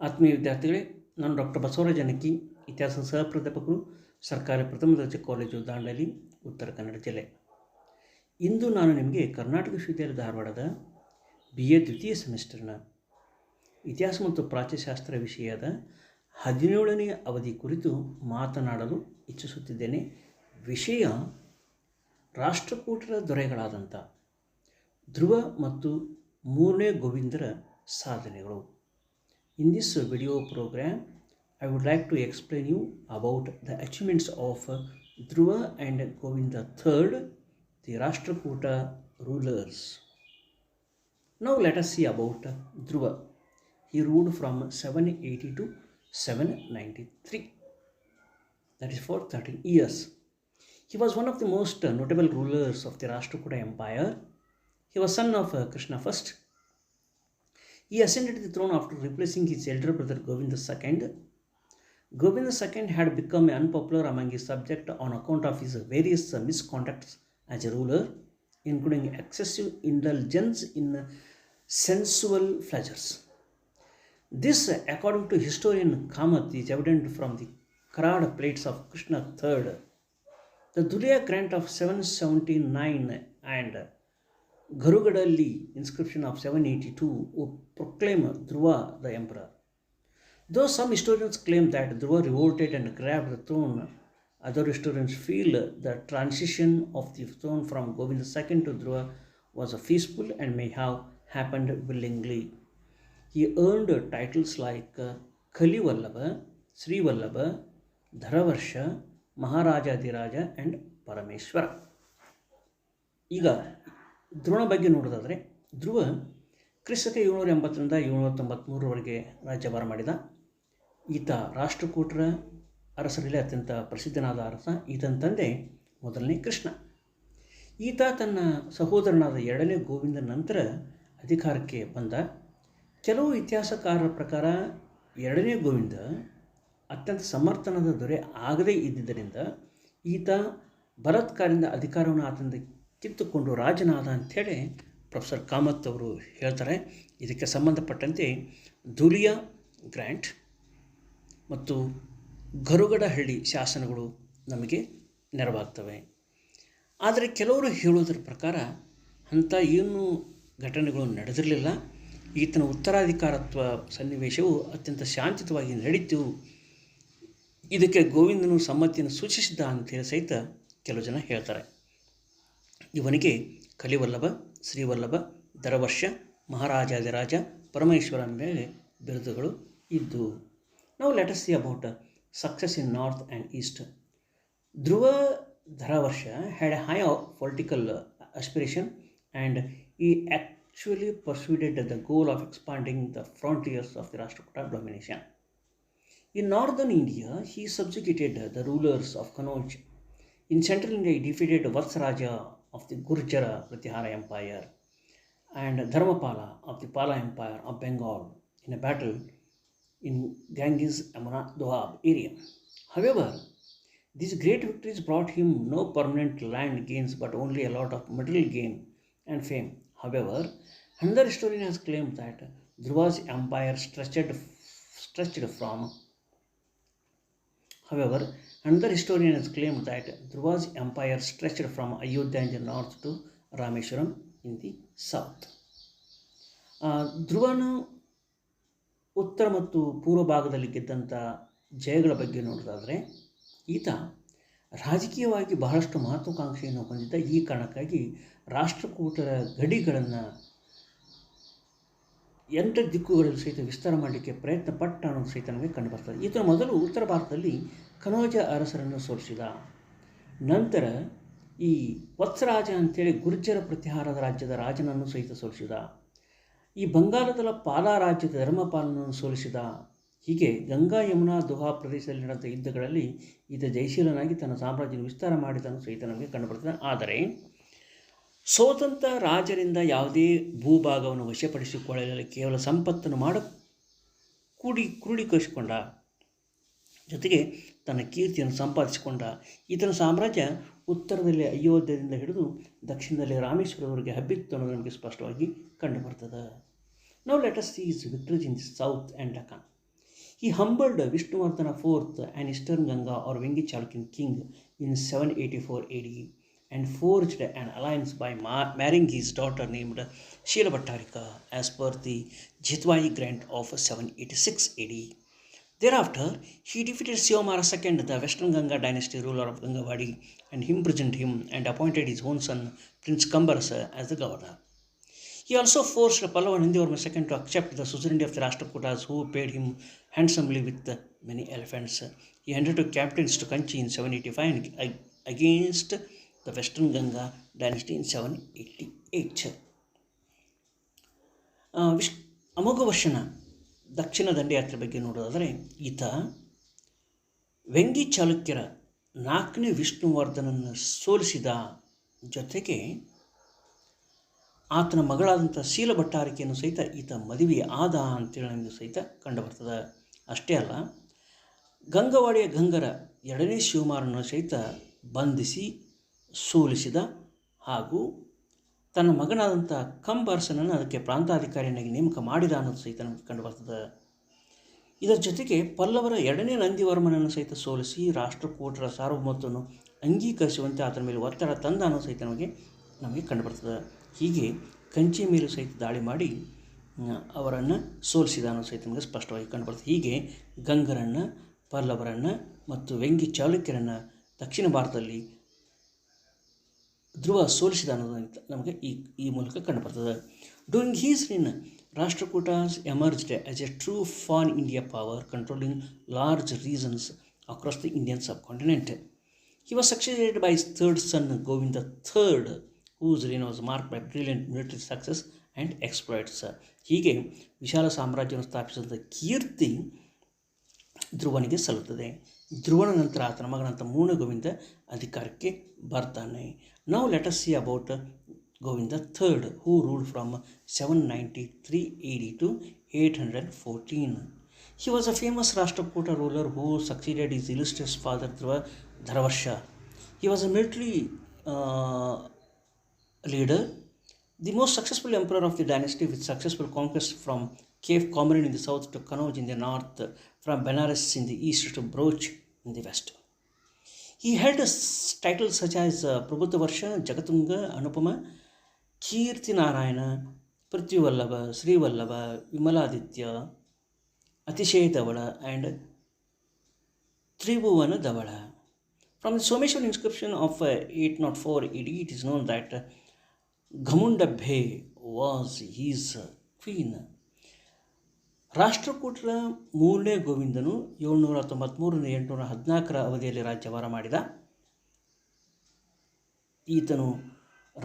ಆತ್ಮೀಯ ವಿದ್ಯಾರ್ಥಿಗಳೇ, ನಾನು ಡಾಕ್ಟರ್ ಬಸವರಾಜ ನಕ್ಕಿ, ಇತಿಹಾಸದ ಸಹ ಪ್ರಾಧ್ಯಾಪಕರು, ಸರ್ಕಾರಿ ಪ್ರಥಮ ದರ್ಜೆ ಕಾಲೇಜು ದಾಂಡೇಲಿ, ಉತ್ತರ ಕನ್ನಡ ಜಿಲ್ಲೆ. ಇಂದು ನಾನು ನಿಮಗೆ ಕರ್ನಾಟಕ ವಿಶ್ವವಿದ್ಯಾಲಯ ಧಾರವಾಡದ BA ದ್ವಿತೀಯ ಸೆಮಿಸ್ಟರ್ನ ಇತಿಹಾಸ ಮತ್ತು ಪ್ರಾಚ್ಯಶಾಸ್ತ್ರ ವಿಷಯದ 17ನೇ ಅವಧಿ ಕುರಿತು ಮಾತನಾಡಲು ಇಚ್ಛಿಸುತ್ತಿದ್ದೇನೆ. ವಿಷಯ ರಾಷ್ಟ್ರಕೂಟರ ದೊರೆಗಳಾದಂಥ ಧ್ರುವ ಮತ್ತು ಮೂರನೇ ಗೋವಿಂದರ ಸಾಧನೆಗಳು. In this video program, I would like to explain you about the achievements of Dhruva and Govinda III, the Rashtrakuta rulers. Now let us see about Dhruva. He ruled from 780 to 793. That is for 13 years. He was one of the most notable rulers of the Rashtrakuta Empire. He was son of Krishna I. He ascended the throne after replacing his elder brother Govinda II. Govinda II had become unpopular among his subjects on account of his various misconducts as a ruler, including excessive indulgence in sensual pleasures. This, according to historian Kamath, is evident from the Karad plates of Krishna III. The Dhulia grant of 779 and Garugadalli inscription of 782 would proclaim Dhruva the emperor. Though some historians claim that Dhruva revolted and grabbed the throne, other historians feel the transition of the throne from Govinda II to Dhruva was peaceful and may have happened willingly. He earned titles like Kalivallabha, Sri Vallabha, Dharavarsha, Maharajadiraja and Parameshwara. ಈಗ ಧ್ರುವನ ಬಗ್ಗೆ ನೋಡೋದಾದರೆ, ಧ್ರುವ ಕ್ರಿಸ್ತಕ 780ರಿಂದ 793ರವರೆಗೆ ರಾಜ್ಯಭಾರ ಮಾಡಿದ. ಈತ ರಾಷ್ಟ್ರಕೂಟರ ಅರಸರಲ್ಲಿ ಅತ್ಯಂತ ಪ್ರಸಿದ್ಧನಾದ ಅರಸ. ಈತನ ತಂದೆ ಮೊದಲನೇ ಕೃಷ್ಣ. ಈತ ತನ್ನ ಸಹೋದರನಾದ ಎರಡನೇ ಗೋವಿಂದನ ನಂತರ ಅಧಿಕಾರಕ್ಕೆ ಬಂದ. ಕೆಲವು ಇತಿಹಾಸಕಾರರ ಪ್ರಕಾರ ಎರಡನೇ ಗೋವಿಂದ ಅತ್ಯಂತ ಸಮರ್ಥನಾದ ದೊರೆ ಆಗದೇ ಇದ್ದಿದ್ದರಿಂದ ಈತ ಬಲಾತ್ಕಾರದಿಂದ ಅಧಿಕಾರವನ್ನು ಆತನಿಂದ ಕಿತ್ತುಕೊಂಡು ರಾಜನಾದ ಅಂಥೇಳಿ ಪ್ರೊಫೆಸರ್ ಕಾಮತ್ ಅವರು ಹೇಳ್ತಾರೆ. ಇದಕ್ಕೆ ಸಂಬಂಧಪಟ್ಟಂತೆ ಧೂಲಿಯಾ ಗ್ರ್ಯಾಂಟ್ ಮತ್ತು ಗರುಗಡಹಳ್ಳಿ ಶಾಸನಗಳು ನಮಗೆ ನೆರವಾಗ್ತವೆ. ಆದರೆ ಕೆಲವರು ಹೇಳೋದ್ರ ಪ್ರಕಾರ ಅಂಥ ಏನು ಘಟನೆಗಳು ನಡೆದಿರಲಿಲ್ಲ. ಈತನ ಉತ್ತರಾಧಿಕಾರತ್ವ ಸನ್ನಿವೇಶವು ಅತ್ಯಂತ ಶಾಂತಿಯುತವಾಗಿ ನಡೀತು. ಇದಕ್ಕೆ ಗೋವಿಂದನು ಸಮ್ಮತಿಯನ್ನು ಸೂಚಿಸಿದ್ದ ಅಂತೇಳಿ ಸಹಿತ ಕೆಲವು ಜನ ಹೇಳ್ತಾರೆ. ಇವನಿಗೆ ಕಲಿವಲ್ಲಭ, ಶ್ರೀವಲ್ಲಭ, ಧರವರ್ಷ, ಮಹಾರಾಜಾದಿರಾಜ, ಪರಮೇಶ್ವರ ಮೇಲೆ ಬಿರುದುಗಳು ಇದ್ದು. Now let us see about success in north and east. Dhruva Dharavarsha had a high political aspiration and he actually pursued the goal of expanding the frontiers of the Rashtrakuta domination. In northern India, he subjugated the rulers of Kanauj. In central India, he defeated Vatsaraja of the Gurjara Pratihara Empire and Dharmapala of the Pala Empire of Bengal in a battle in Ganges Yamuna Doab area. However, these great victories brought him no permanent land gains but only a lot of material gain and fame. However, another historian has claimed that Dhruva's empire stretched from Ayodhya in the north to Rameshwaram in the south. ಧ್ರುವನು ಉತ್ತರ ಮತ್ತು ಪೂರ್ವ ಭಾಗದಲ್ಲಿ ಗೆದ್ದಂಥ ಜಯಗಳ ಬಗ್ಗೆ ನೋಡೋದಾದರೆ, ಈತ ರಾಜಕೀಯವಾಗಿ ಬಹಳಷ್ಟು ಮಹತ್ವಾಕಾಂಕ್ಷೆಯನ್ನು ಹೊಂದಿದ್ದ. ಈ ಕಾರಣಕ್ಕಾಗಿ ರಾಷ್ಟ್ರಕೂಟರ ಗಡಿಗಳನ್ನು 8 ದಿಕ್ಕುಗಳಲ್ಲಿ ಸಹಿತ ವಿಸ್ತಾರ ಮಾಡಲಿಕ್ಕೆ ಪ್ರಯತ್ನ ಪಟ್ಟ ಅನ್ನೋದು ಸಹಿತ ನಮಗೆ ಕಂಡುಬರ್ತದೆ. ಈತನ ಮೊದಲು ಉತ್ತರ ಭಾರತದಲ್ಲಿ ಕನೌಜ ಅರಸರನ್ನು ಸೋಲಿಸಿದ. ನಂತರ ಈ ವತ್ಸರಾಜ ಅಂಥೇಳಿ ಗುರ್ಜರ ಪ್ರತಿಹಾರದ ರಾಜ್ಯದ ರಾಜನನ್ನು ಸಹಿತ ಸೋಲಿಸಿದ. ಈ ಬಂಗಾಳದ ಪಾಲ ರಾಜ್ಯದ ಧರ್ಮಪಾಲನನ್ನು ಸೋಲಿಸಿದ. ಹೀಗೆ ಗಂಗಾ ಯಮುನಾ ದೋಹಾ ಪ್ರದೇಶದಲ್ಲಿ ನಡೆದ ಯುದ್ಧಗಳಲ್ಲಿ ಈತ ಜಯಶೀಲನಾಗಿ ತನ್ನ ಸಾಮ್ರಾಜ್ಯವನ್ನು ವಿಸ್ತಾರ ಮಾಡಿದನ್ನು ಸಹಿತ ನಮಗೆ ಕಂಡುಬರ್ತದೆ. ಆದರೆ ಸ್ವತಂತ್ರ ರಾಜರಿಂದ ಯಾವುದೇ ಭೂಭಾಗವನ್ನು ವಶಪಡಿಸಿಕೊಳ್ಳಲು ಕೇವಲ ಸಂಪತ್ತನ್ನು ಕ್ರೋಢೀಕರಿಸಿಕೊಂಡ. ಜೊತೆಗೆ ತನ್ನ ಕೀರ್ತಿಯನ್ನು ಸಂಪಾದಿಸಿಕೊಂಡ. ಈತನ ಸಾಮ್ರಾಜ್ಯ ಉತ್ತರದಲ್ಲಿ ಅಯೋಧ್ಯದಿಂದ ಹಿಡಿದು ದಕ್ಷಿಣದಲ್ಲಿ ರಾಮೇಶ್ವರವರೆಗೆ ಹಬ್ಬಿತ್ತು ಅನ್ನೋದು ನಮಗೆ ಸ್ಪಷ್ಟವಾಗಿ ಕಂಡುಬರ್ತದೆ. Now let us see his victories in the south and Deccan. He humbled Vishnuvardhana IV, an Eastern Ganga or Vengi Chalukyan king, in 784 AD and forged an alliance by marrying his daughter named Sheela Bhattarika as per the Jitwai grant of 786 AD. Thereafter, he defeated Sivamara II, the Western Ganga dynasty ruler of Gangavadi, and imprisoned him and appointed his own son, Prince Kambarasa, as the governor. He also forced Pallava Nandivarma II to accept the suzerainty of the Rashtrakutas, who paid him handsomely with many elephants. He undertook campaigns to Kanchi in 785 and against the Western Ganga dynasty in 788. ಅಮೋಘವರ್ಷನ ದಕ್ಷಿಣ ದಂಡಯಾತ್ರೆ ಬಗ್ಗೆ ನೋಡೋದಾದರೆ ಈತ ವೆಂಗಿ ಚಾಲುಕ್ಯರ 4ನೇ ವಿಷ್ಣುವರ್ಧನನ್ನು ಸೋಲಿಸಿದ ಜೊತೆಗೆ ಆತನ ಮಗಳಾದಂಥ ಶೀಲ ಭಟ್ಟಾರಿಕೆಯನ್ನು ಸಹಿತ ಈತ ಮದುವೆ ಆದ ಅಂತೇಳಿ ನಮಗೆ ಸಹಿತ ಕಂಡುಬರ್ತದೆ. ಅಷ್ಟೇ ಅಲ್ಲ, ಗಂಗವಾಡಿಯ ಗಂಗರ 2ನೇ ಶಿವಮಾರನ್ನು ಸಹಿತ ಬಂಧಿಸಿ ಸೋಲಿಸಿದ ಹಾಗೂ ತನ್ನ ಮಗನಾದಂಥ ಕಂಬರ್ಸನನ್ನು ಅದಕ್ಕೆ ಪ್ರಾಂತಾಧಿಕಾರಿಯನ್ನಾಗಿ ನೇಮಕ ಮಾಡಿದ ಅನ್ನೋದು ಸಹಿತ ನಮಗೆ ಕಂಡುಬರ್ತದೆ. ಇದರ ಜೊತೆಗೆ ಪಲ್ಲವರ 2ನೇ ನಂದಿವರ್ಮನನ್ನು ಸಹಿತ ಸೋಲಿಸಿ ರಾಷ್ಟ್ರಕೂಟರ ಸಾರ್ವಭೌಮತ್ವವನ್ನು ಅಂಗೀಕರಿಸುವಂತೆ ಆತನ ಮೇಲೆ ಒತ್ತಡ ತಂದ ಅನ್ನೋದು ಸಹಿತ ನಮಗೆ ಕಂಡುಬರ್ತದೆ. ಹೀಗೆ ಕಂಚಿ ಮೇಲೂ ಸಹಿತ ದಾಳಿ ಮಾಡಿ ಅವರನ್ನು ಸೋಲಿಸಿದ ಅನ್ನೋ ಸಹಿತ ನಮಗೆ ಸ್ಪಷ್ಟವಾಗಿ ಕಂಡುಬರ್ತದೆ. ಹೀಗೆ ಗಂಗರನ್ನು, ಪಲ್ಲವರನ್ನು ಮತ್ತು ವೆಂಗಿ ಚಾಲುಕ್ಯರನ್ನು ದಕ್ಷಿಣ ಭಾರತದಲ್ಲಿ ಧ್ರುವ ಸೋಲಿಸಿದ ಅನ್ನೋದು ನಮಗೆ ಈ ಮೂಲಕ ಕಂಡುಬರ್ತದೆ. During his reign Rashtrakutas emerged as a true pan-India power, controlling large regions across the Indian subcontinent. He was succeeded by his third son, Govinda III, whose reign was marked by brilliant military success and exploits. ಹೀಗೆ ವಿಶಾಲ ಸಾಮ್ರಾಜ್ಯವನ್ನು ಸ್ಥಾಪಿಸಿದ ಕೀರ್ತಿ ಧ್ರುವನಿಗೆ ಸಲ್ಲುತ್ತದೆ. ಧ್ರುವನ ನಂತರ ಆತನ ಮಗನಂತ 3ನೇ ಗೋವಿಂದ ಅಧಿಕಾರಕ್ಕೆ ಬರ್ತಾನೆ. Now let us see about Govinda III, who ruled from 793 AD to 814. He was a famous Rashtrakuta ruler who succeeded his illustrious father Dharavarsha. He was a military leader, the most successful emperor of the dynasty, with successful conquests from Cape Comorin in the south to Kanauj in the north, from Benares in the east to Broch in the west. He held titles such as Prabhutavarsha, Jagatunga, Anupama, Kirti Narayana, Prithvivallabha, Srivallabha, Vimaladitya, Atishay Davala, and Tribhuvana Davala. From the Someshwar inscription of 804 AD, it is known that Ghamundabhe was his queen. ರಾಷ್ಟ್ರಕೂಟರ 3ನೇ ಗೋವಿಂದನು 793-814 ಅವಧಿಯಲ್ಲಿ ರಾಜ್ಯಭಾರ ಮಾಡಿದ. ಈತನು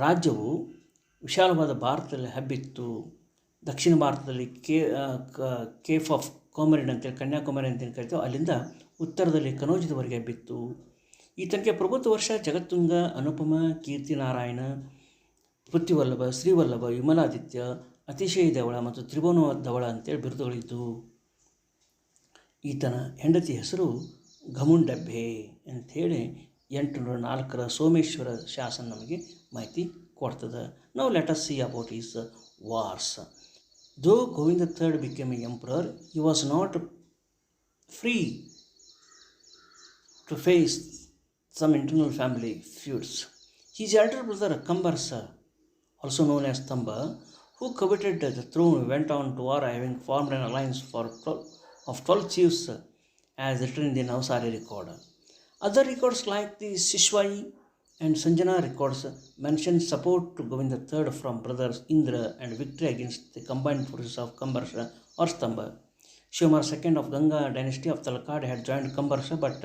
ರಾಜ್ಯವು ವಿಶಾಲವಾದ ಭಾರತದಲ್ಲಿ ಹಬ್ಬಿತ್ತು. ದಕ್ಷಿಣ ಭಾರತದಲ್ಲಿ ಕೇಫ್ of ಕೋಮರಿನ್ ಅಂತೇಳಿ ಕನ್ಯಾಕುಮಾರಿ ಅಂತೇಳಿ ಕರಿತೇವೆ, ಅಲ್ಲಿಂದ ಉತ್ತರದಲ್ಲಿ ಕನೌಜದವರೆಗೆ ಹಬ್ಬಿತ್ತು. ಈತನಿಗೆ ಪ್ರಭುತ್ವರ್ಷ, ಜಗತ್ತುಂಗ, ಅನುಪಮ, ಕೀರ್ತಿನಾರಾಯಣ, ಪೃಥ್ವಿವಲ್ಲಭ, ಶ್ರೀವಲ್ಲಭ, ವಿಮಲಾದಿತ್ಯ, ಅತಿಶಯ ಧವಳ ಮತ್ತು ತ್ರಿಭುವನ ಧವಳ ಅಂತೇಳಿ ಬಿರುದುಗಳಿದ್ದು. ಈತನ ಹೆಂಡತಿ ಹೆಸರು ಘಮುಂಡಬ್ಬೆ ಅಂಥೇಳಿ 804 ಸೋಮೇಶ್ವರ ಶಾಸನ ನಮಗೆ ಮಾಹಿತಿ ಕೊಡ್ತದೆ. ನಾವು let us see about his wars. ದೋ Govinda III became an emperor, he was not free to face some internal family feuds. His elder brother Kambarsa, also known as Tamba, who coveted the throne, went on to war, having formed an alliance of 12 chiefs, as written in the Navsari record. Other records like the Shishwai and Sanjana records mention support to Govinda III from brothers Indra and victory against the combined forces of Kambarsha or Stamba. Shivamara II of Ganga dynasty of Talakad had joined Kambarsha, but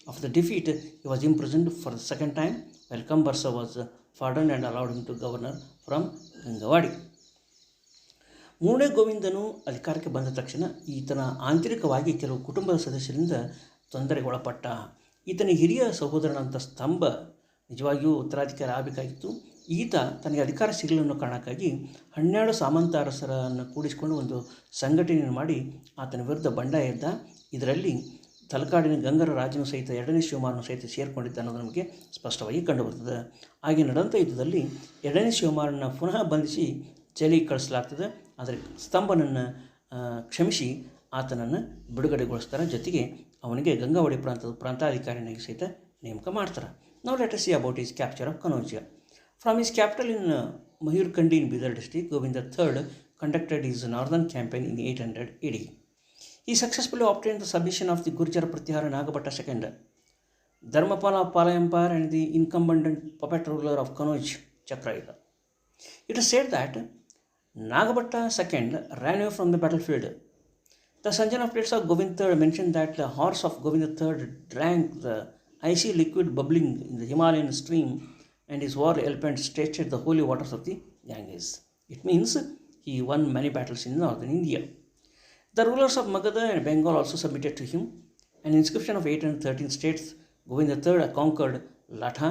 after the defeat he was imprisoned for the second time, while Kambarsha was pardoned and allowed him to govern from Gangavadi. 3ನೇ ಗೋವಿಂದನು ಅಧಿಕಾರಕ್ಕೆ ಬಂದ ತಕ್ಷಣ ಈತನ ಆಂತರಿಕವಾಗಿ ಕೆಲವು ಕುಟುಂಬದ ಸದಸ್ಯರಿಂದ ತೊಂದರೆಗೊಳಪಟ್ಟ. ಈತನ ಹಿರಿಯ ಸಹೋದರನಂಥ ಸ್ತಂಭ ನಿಜವಾಗಿಯೂ ಉತ್ತರಾಧಿಕಾರಿ ಆಗಬೇಕಾಗಿತ್ತು. ಈತ ತನಗೆ ಅಧಿಕಾರ ಸಿಗಲು ಅನ್ನೋ ಕಾರಣಕ್ಕಾಗಿ 12 ಸಾಮಂತ ಅರಸರನ್ನು ಕೂಡಿಸಿಕೊಂಡು ಒಂದು ಸಂಘಟನೆಯನ್ನು ಮಾಡಿ ಆತನ ವಿರುದ್ಧ ಬಂಡಾಯ ಎದ್ದ. ಇದರಲ್ಲಿ ತಲಕಾಡಿನ ಗಂಗರ ರಾಜನು ಸಹಿತ 2ನೇ ಶಿವಮಾರನು ಸಹಿತ ಸೇರಿಕೊಂಡಿದ್ದ ಅನ್ನೋದು ನಮಗೆ ಸ್ಪಷ್ಟವಾಗಿ ಕಂಡುಬರ್ತದೆ. ಹಾಗೆ ನಡೆದಂಥ ಯುದ್ಧದಲ್ಲಿ 2ನೇ ಶಿವಮಾರನ ಪುನಃ ಬಂಧಿಸಿ ಜೈಲಿಗೆ ಕಳಿಸಲಾಗ್ತದೆ. ಆದರೆ ಸ್ತಂಭನನ್ನು ಕ್ಷಮಿಸಿ ಆತನನ್ನು ಬಿಡುಗಡೆಗೊಳಿಸ್ತಾರೆ. ಜೊತೆಗೆ ಅವನಿಗೆ ಗಂಗಾವಳಿ ಪ್ರಾಂತಾಧಿಕಾರಿನಾಗಿ ಸಹಿತ ನೇಮಕ ಮಾಡ್ತಾರೆ. ನಾವು let us see about his capture of Kannauj. From his capital in Mayurkhandi in Bidar district, Govind III conducted his northern campaign in 800 AD. He successfully obtained the submission of the Gurjar Pratyahara Nagabhatta II, Dharmapala of Pala Empire, and the incumbent puppet ruler of Kanauj, Chakrayuga. It is said that Nagabhatta II ran away from the battlefield. The Sanjana plates of Govind III mention that the horse of Govind III drank the icy liquid bubbling in the Himalayan stream, and his war elephants tasted the holy waters of the Ganges. It means he won many battles in northern India. The rulers of Magadha and Bengal also submitted to him. An inscription of 813 states Govind III conquered Latha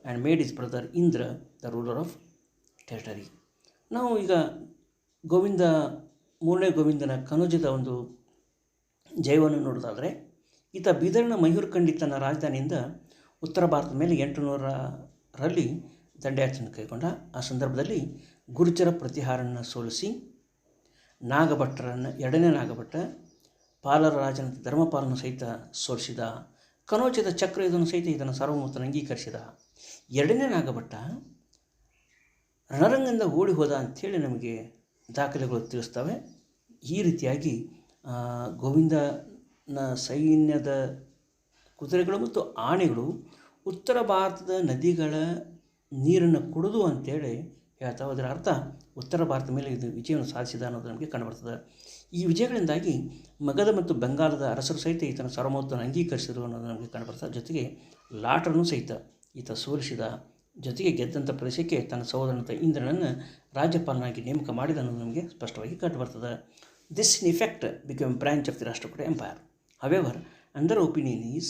and made his brother Indra the ruler of territory. ನಾವು ಈಗ ಮೂರನೇ ಗೋವಿಂದನ ಕನೌಜದ ಒಂದು ಜಯವನ್ನು ನೋಡೋದಾದರೆ, ಈತ ಬೀದರ್ನ ಮಯೂರ್ಕಂಡಿ ತನ್ನ ರಾಜಧಾನಿಯಿಂದ ಉತ್ತರ ಭಾರತದ ಮೇಲೆ 800ರಲ್ಲಿ ದಂಡಯಾತ್ರೆ ಕೈಗೊಂಡ. ಆ ಸಂದರ್ಭದಲ್ಲಿ ಗುರ್ಜರ ಪ್ರತಿಹಾರನ್ನು ಸೋಲಿಸಿ ಎರಡನೇ ನಾಗಭಟ್ಟ ಪಾಲರ ರಾಜನ ಧರ್ಮಪಾಲನ ಸಹಿತ ಸೋಲಿಸಿದ. ಕನೌಜದ ಚಕ್ರಯುಧನು ಸಹಿತ ಇದನ್ನು ಸಾರ್ವಭೌಮತ್ವವನ್ನು ಅಂಗೀಕರಿಸಿದ. ಎರಡನೇ ನಾಗಭಟ್ಟ ರಣರಂಗದಿಂದ ಓಡಿ ಹೋದ ಅಂಥೇಳಿ ನಮಗೆ ದಾಖಲೆಗಳು ತಿಳಿಸ್ತವೆ. ಈ ರೀತಿಯಾಗಿ ಗೋವಿಂದನ ಸೈನ್ಯದ ಕುದುರೆಗಳು ಮತ್ತು ಆನೆಗಳು ಉತ್ತರ ಭಾರತದ ನದಿಗಳ ನೀರನ್ನು ಕುಡಿದು ಅಂತೇಳಿ ಹೇಳ್ತಾವೆ. ಅದರ ಅರ್ಥ ಉತ್ತರ ಭಾರತದ ಮೇಲೆ ಇದು ವಿಜಯವನ್ನು ಸಾಧಿಸಿದ ಅನ್ನೋದು ನಮಗೆ ಕಂಡುಬರ್ತದೆ. ಈ ವಿಜಯಗಳಿಂದಾಗಿ ಮಗಧ ಮತ್ತು ಬೆಂಗಾಲದ ಅರಸರು ಸಹಿತ ಈತನ ಸಾರ್ವಭೌಮತ್ವವನ್ನು ಅಂಗೀಕರಿಸಿದರು ಅನ್ನೋದು ನಮಗೆ ಕಂಡುಬರ್ತದೆ. ಜೊತೆಗೆ ಲಾಟರನ್ನು ಸಹಿತ ಈತ ಸೋಲಿಸಿದ. ಜೊತೆಗೆ ಗೆದ್ದಂಥ ಪ್ರದೇಶಕ್ಕೆ ತನ್ನ ಸಹೋದರನಂತ ಇಂದ್ರನನ್ನು ರಾಜ್ಯಪಾಲನಾಗಿ ನೇಮಕ ಮಾಡಿದ ಅನ್ನೋದು ನಮಗೆ ಸ್ಪಷ್ಟವಾಗಿ ಕಂಡುಬರ್ತದೆ. This in effect become branch of the Rashtrakuta empire. However, another opinion is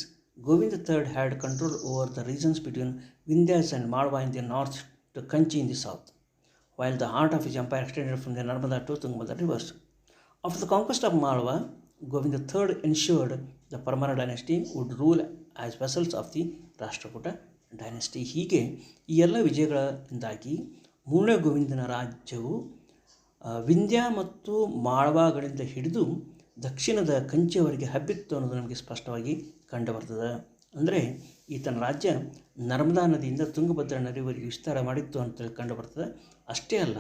Govind III had control over the regions between Vindhyas and Malwa in the north to Kanchi in the south, while the heart of his empire extended from the Narmada to Tungabhadra rivers. After the conquest of Malwa, Govind III ensured the Parmara dynasty would rule as vassals of the Rashtrakuta dynasty. ಹೀಗೆ ಈ ಎಲ್ಲ ವಿಜಯಗಳಿಂದಾಗಿ ಮೂರನೇ ಗೋವಿಂದನ ರಾಜ್ಯವು ವಿಂಧ್ಯ ಮತ್ತು ಮಾಳ್ವಾಗಳಿಂದ ಹಿಡಿದು ದಕ್ಷಿಣದ ಕಂಚಿಯವರೆಗೆ ಹಬ್ಬಿತ್ತು ಅನ್ನೋದು ನಮಗೆ ಸ್ಪಷ್ಟವಾಗಿ ಕಂಡುಬರ್ತದೆ. ಅಂದರೆ ಈತನ ರಾಜ್ಯ ನರ್ಮದಾ ನದಿಯಿಂದ ತುಂಗಭದ್ರಾ ನದಿವರೆಗೆ ವಿಸ್ತಾರ ಮಾಡಿತ್ತು ಅಂತೇಳಿ ಕಂಡುಬರ್ತದೆ. ಅಷ್ಟೇ ಅಲ್ಲ,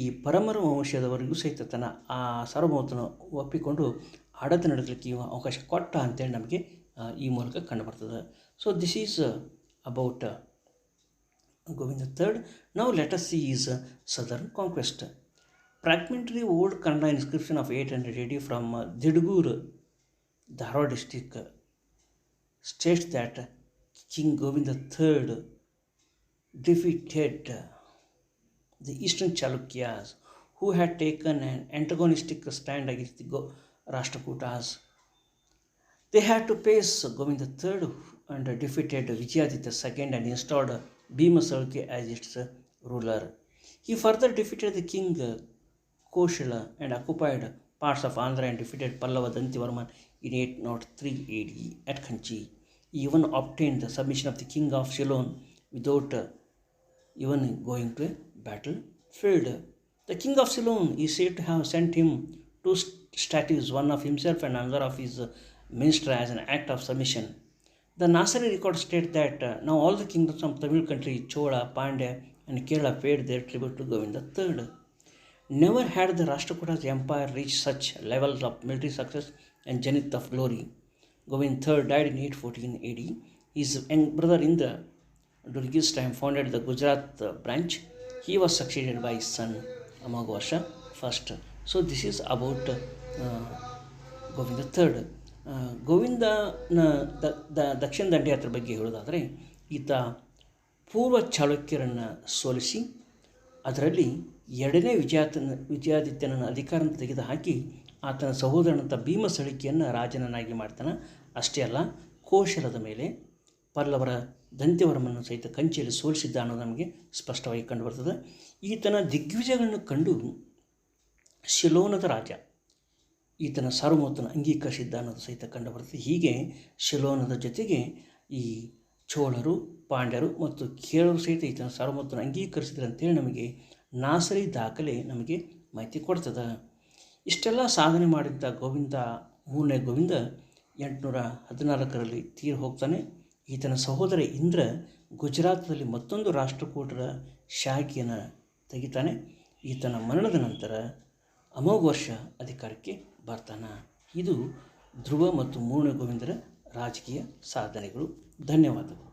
ಈ ಪರಮರ ವಂಶದವರೆಗೂ ಸಹಿತ ತನ್ನ ಆ ಸಾರ್ವಭೌಮತ್ವವನ್ನು ಒಪ್ಪಿಕೊಂಡು ಆಡಳಿತ ನಡೆಸಲಿಕ್ಕೆ ಅವಕಾಶ ಕೊಟ್ಟ ಅಂತೇಳಿ ನಮಗೆ ಈ ಮೂಲಕ ಕಂಡುಬರ್ತದೆ. So this is about Govind III. Now let us see his southern conquest. Fragmentary old Kannada inscription of 800 AD from Didugur, Dharwad district, states that King Govind III defeated the eastern Chalukyas, who had taken an antagonistic stand against the Rashtrakutas. They had to face Govind III and defeated Vijayaditya II and installed Bhima Salke as its ruler. He further defeated the king Koshila and occupied parts of Andhra and defeated Pallava Dantivarman in 803 AD at Kanchi. He even obtained the submission of the king of Ceylon without even going to a battlefield. The king of Ceylon is said to have sent him two statues, one of himself and another of his minister, as an act of submission. The Nasari records state that now all the kingdoms of Tamil country, Chola, Pandya and Kerala paid their tribute to Govind III. Never had the Rashtrakutas empire reached such levels of military success and zenith of glory. Govind III died in 814 AD. His young brother Indra, during his time, founded the Gujarat branch. He was succeeded by his son Amagvarsha I. So this is about Govind III. ಗೋವಿಂದನ ದಕ್ಷಿಣ ದಂಡಯಾತ್ರೆ ಬಗ್ಗೆ ಹೇಳೋದಾದರೆ, ಈತ ಪೂರ್ವ ಚಾಳುಕ್ಯರನ್ನು ಸೋಲಿಸಿ ಅದರಲ್ಲಿ ಎರಡನೇ ವಿಜಯಾದಿತ್ಯನನ್ನು ಅಧಿಕಾರವನ್ನು ತೆಗೆದುಹಾಕಿ ಆತನ ಸಹೋದರನಂಥ ಭೀಮ ಸಳಿಕೆಯನ್ನು ರಾಜನನ್ನಾಗಿ ಮಾಡ್ತಾನೆ. ಅಷ್ಟೇ ಅಲ್ಲ, ಕೋಶಲದ ಮೇಲೆ ಪಲ್ಲವರ ದಂತ್ಯವರ್ಮನನ್ನು ಸಹಿತ ಕಂಚಿಯಲ್ಲಿ ಸೋಲಿಸಿದ್ದ ಅನ್ನೋದು ನಮಗೆ ಸ್ಪಷ್ಟವಾಗಿ ಕಂಡುಬರ್ತದೆ. ಈತನ ದಿಗ್ವಿಜಯಗಳನ್ನು ಕಂಡು ಶಿಲೋನದ ರಾಜ ಈತನ ಸಾರ್ವಭೌಮತ್ವವನ್ನು ಅಂಗೀಕರಿಸಿದ್ದ ಅನ್ನೋದು ಸಹಿತ ಕಂಡುಬರ್ತದೆ. ಹೀಗೆ ಶಿಲೋನದ ಜೊತೆಗೆ ಈ ಚೋಳರು, ಪಾಂಡ್ಯರು ಮತ್ತು ಕೇಳರು ಸಹಿತ ಈತನ ಸಾರ್ವಭೌಮತ್ವವನ್ನು ಅಂಗೀಕರಿಸಿದ್ರು ಅಂತೇಳಿ ನಮಗೆ ನಾಸರಿ ದಾಖಲೆ ನಮಗೆ ಮಾಹಿತಿ ಕೊಡ್ತದೆ. ಇಷ್ಟೆಲ್ಲ ಸಾಧನೆ ಮಾಡಿದ್ದ ಗೋವಿಂದ, ಮೂರನೇ ಗೋವಿಂದ 814ರಲ್ಲಿ ತೀರಿ ಹೋಗ್ತಾನೆ. ಈತನ ಸಹೋದರ ಇಂದ್ರ ಗುಜರಾತ್ನಲ್ಲಿ ಮತ್ತೊಂದು ರಾಷ್ಟ್ರಕೂಟರ ಶಾಖೆಯನ್ನು ತೆಗಿತಾನೆ. ಈತನ ಮರಣದ ನಂತರ ಅಮೋಘ ವರ್ಷ ಅಧಿಕಾರಕ್ಕೆ ಬರ್ತಾನೆ. ಇದು ಧ್ರುವ ಮತ್ತು ಮೂರನೇ ಗೋವಿಂದರ ರಾಜಕೀಯ ಸಾಧನೆಗಳು. ಧನ್ಯವಾದಗಳು.